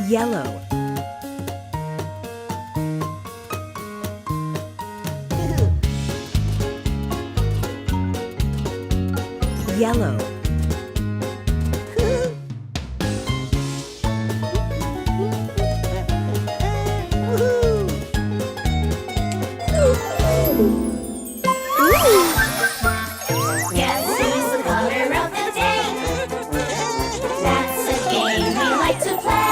Yellow. Yellow. Guess who's the color of the day? That's a game we like to play.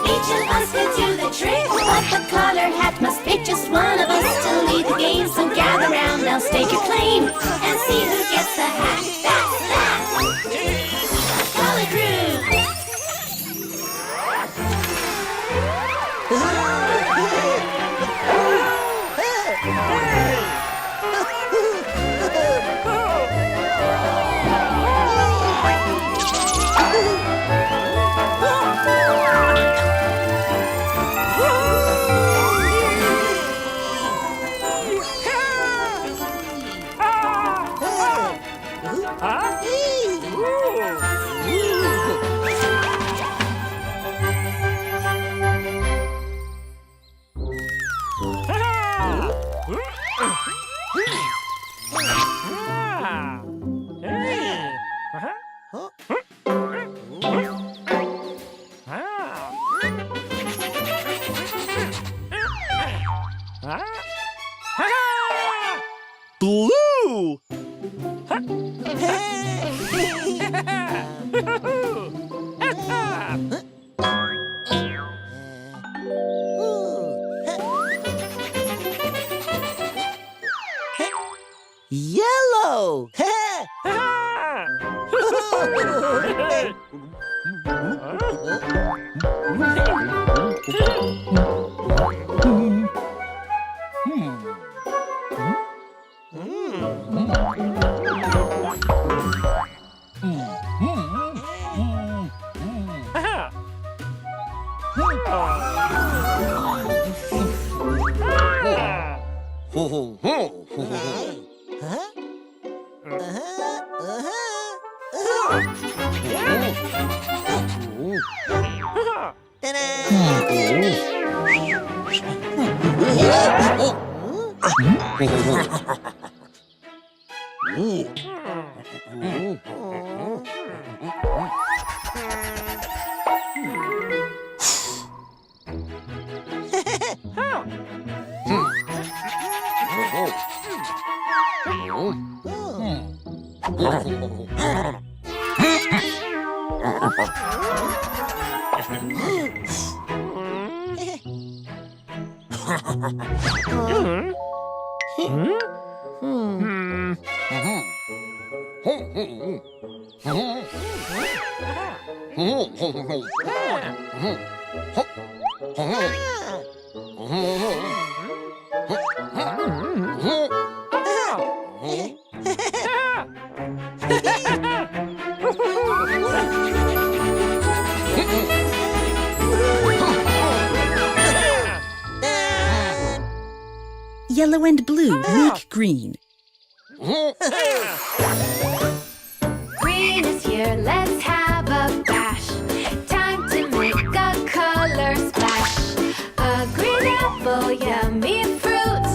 Each of us can do the trick, but the color hat must pick just one of us to lead the game. So gather round, now stake your claim and see who gets the hat. That's that! Color crew! Blue! Yellow! Yellow and blue make green. Green is here, let's have a bash. Time to make a color splash. A green apple, yummy fruit.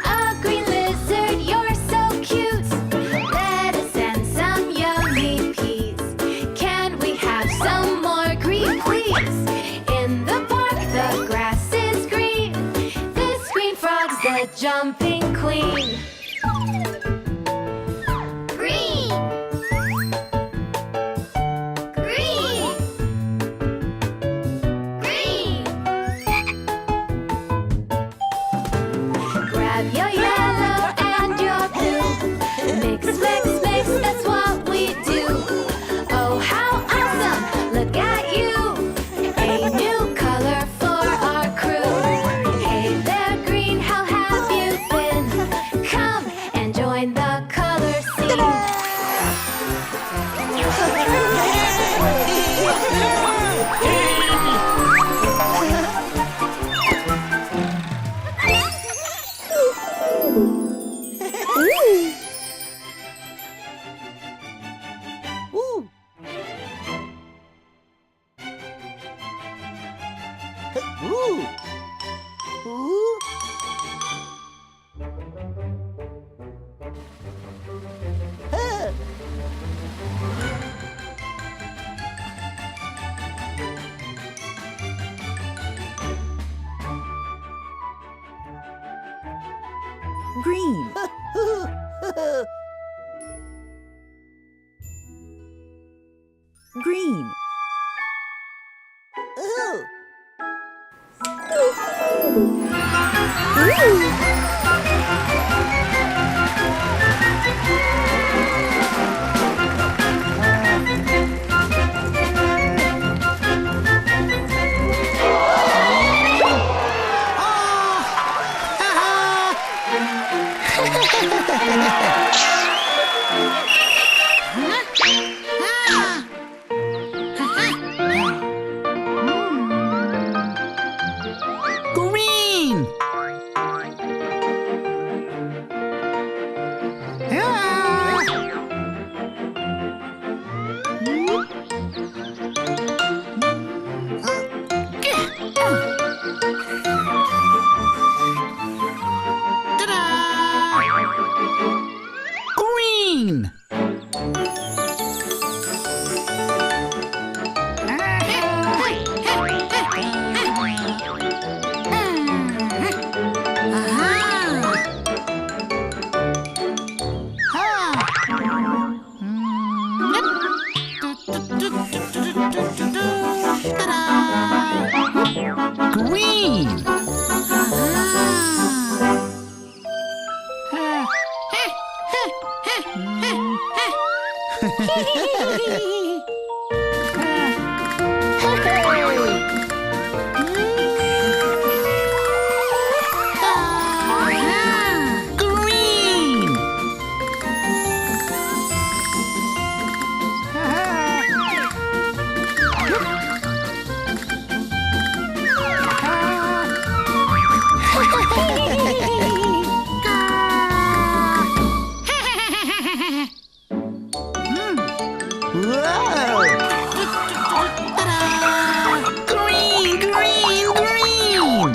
A green lizard, you're so cute. Lettuce and some yummy peas. Can we have some more green, please? In the park, the grass is green. This green frog's the jumping queen. Green! Green! Green! Grab your yellow and your blue. Mix, mix, mix, that's what we do. Oh, how Green. Green. Green! Green! Green! Green! Whoa! Green, green, green!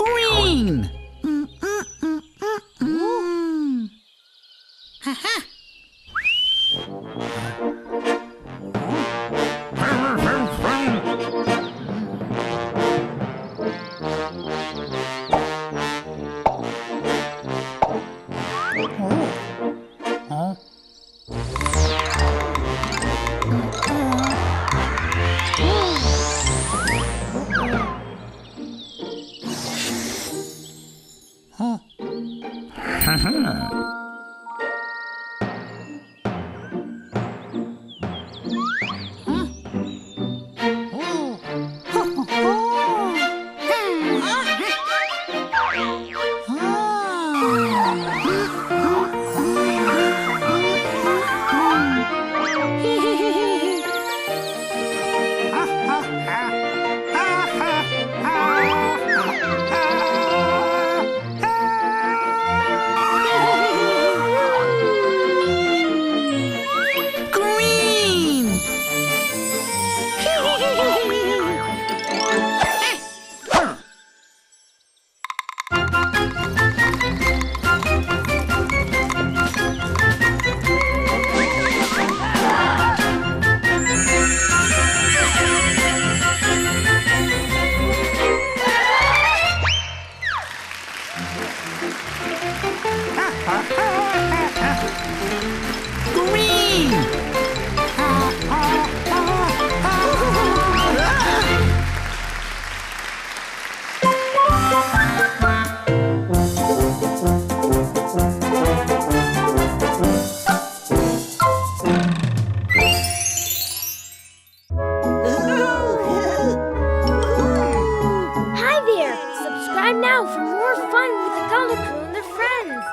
Green! Green! Green! Hi there! Subscribe now for more fun with the Color Crew and their friends.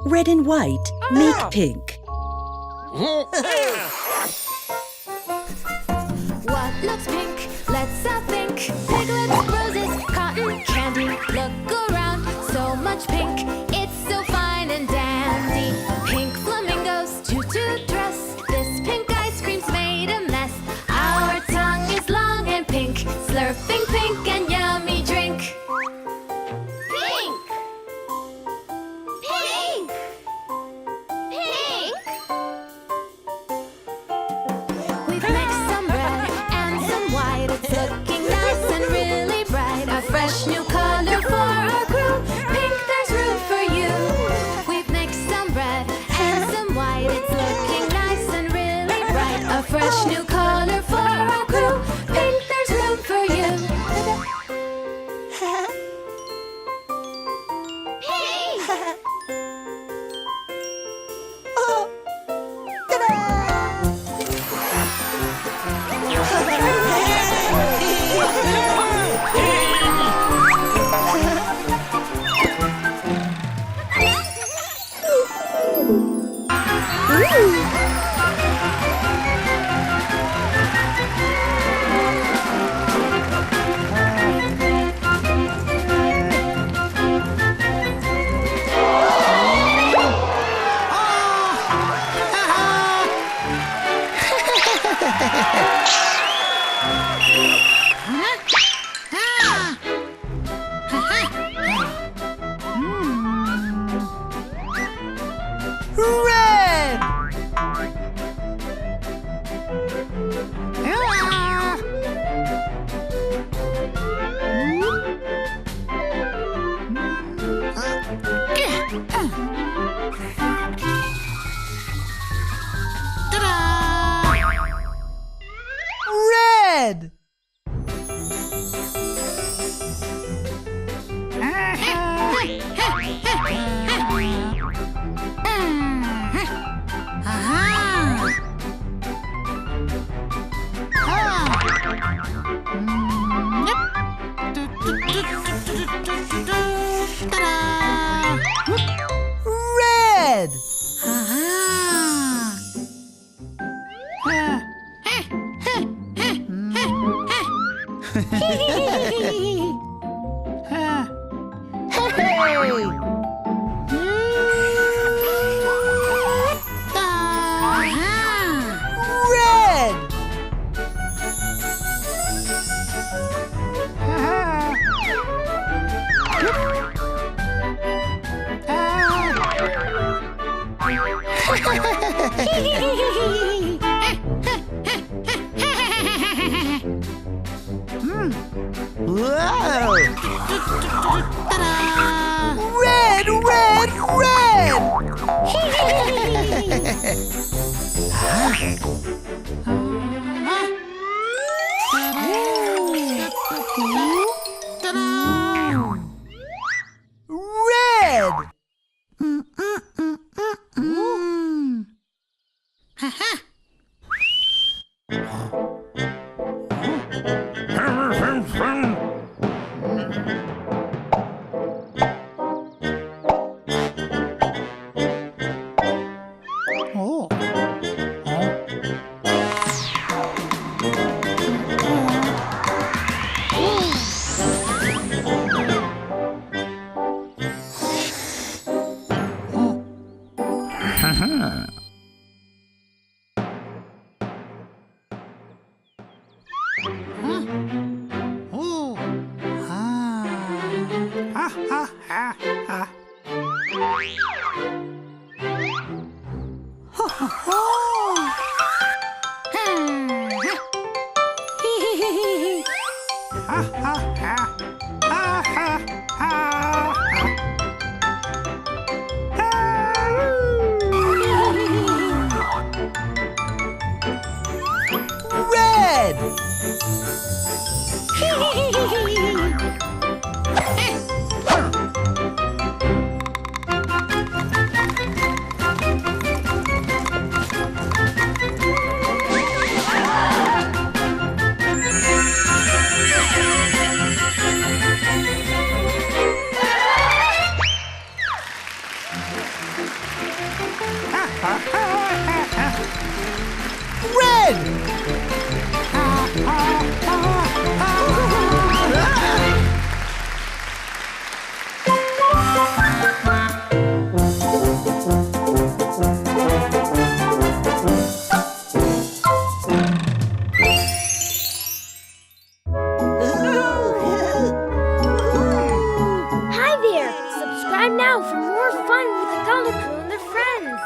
Red and white make pink. What looks pink? Let's all think. Piglets, roses, cotton candy. Look around, so much pink. It's so fine and dandy. Pink flamingos, tutu dress. This pink ice cream's made a mess. Our tongue is long and pink, slurping pink and yummy drink. Pink! Pink! Pink! We've mixed some red and some white. It's looking nice and really bright. A fresh new color for our crew. Pink, there's room for you. We've mixed some red and some white. It's looking nice and really bright. A fresh new color for our crew. Pink, there's room for you. Pink! Red! Red! Red! Red! Whoa! Red, red, red! Red! Hi there! Subscribe now for more fun with the Color Crew and their friends.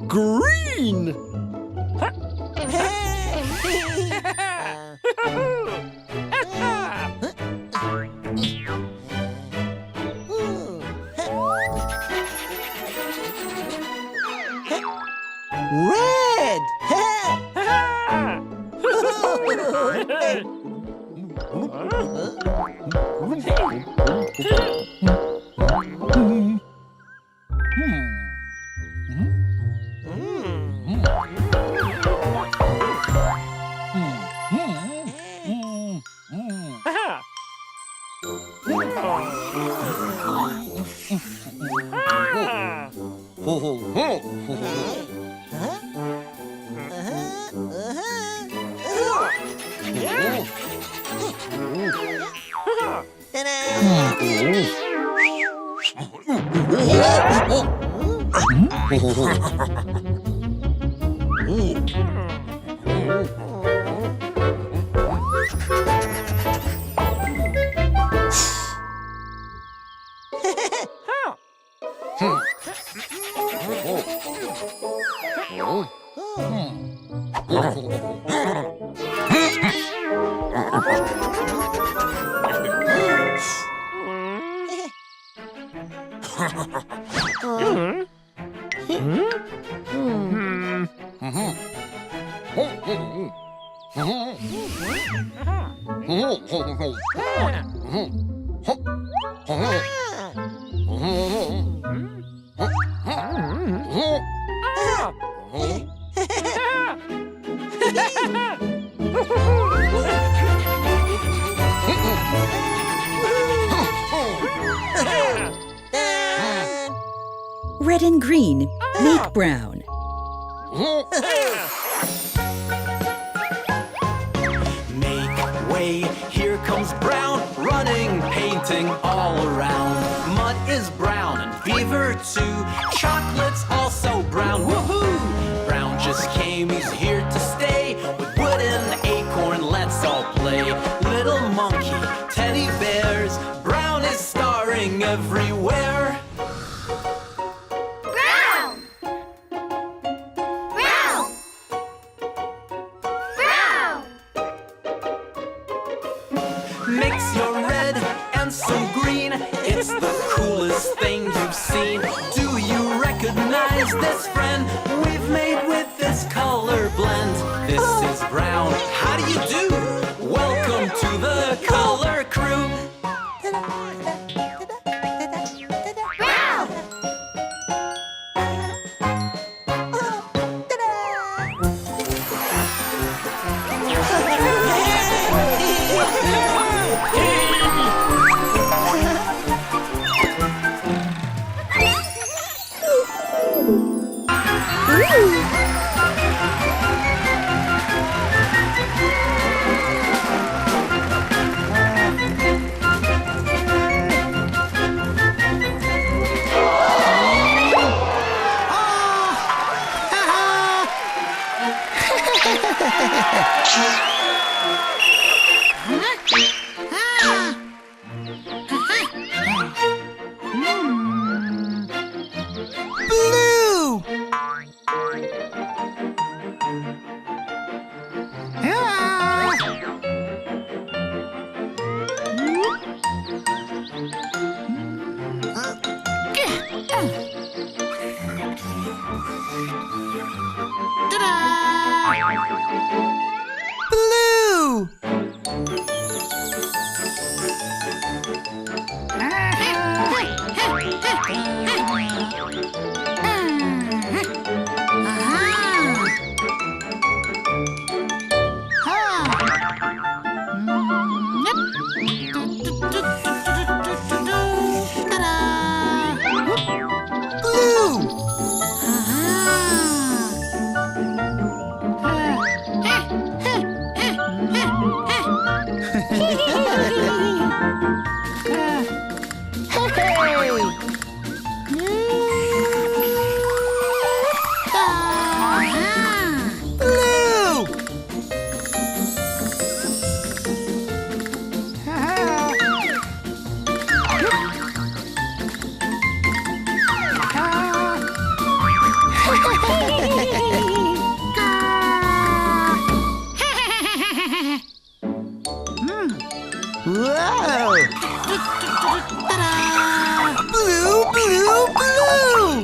Green! Red! Red and green make brown. Make way, here comes brown, running, painting all around. Mud is brown and fever too. Chocolate's also brown, woohoo! Brown just came, he's here to stay. With wood and acorn, let's all play. Little monkey, teddy bears, Brown is starring everywhere. Brown! Brown! Brown! Mix your red and some green. It's the coolest thing you've seen. Do you recognize this friend we've made with this color blend? This is Brown. How do you do? Welcome to the color crew. Brown! Blue! Blue! Blue! Blue! Whoa! Blue, blue, blue!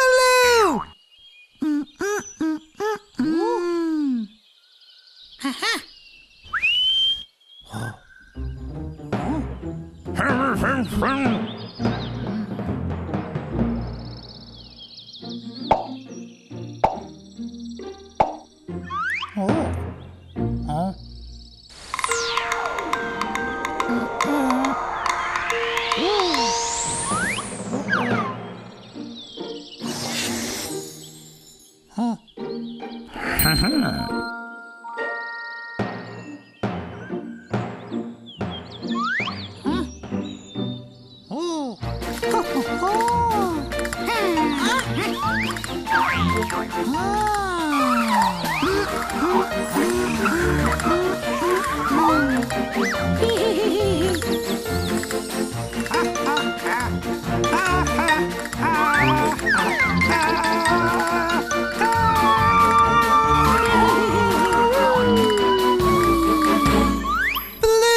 Blue! Blue! Blue!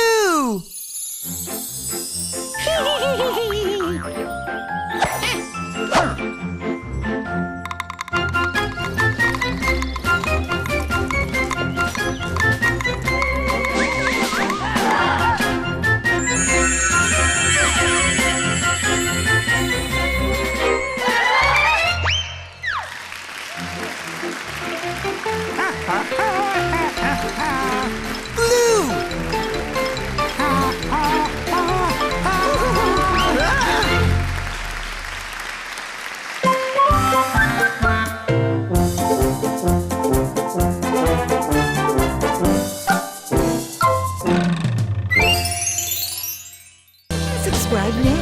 5 names.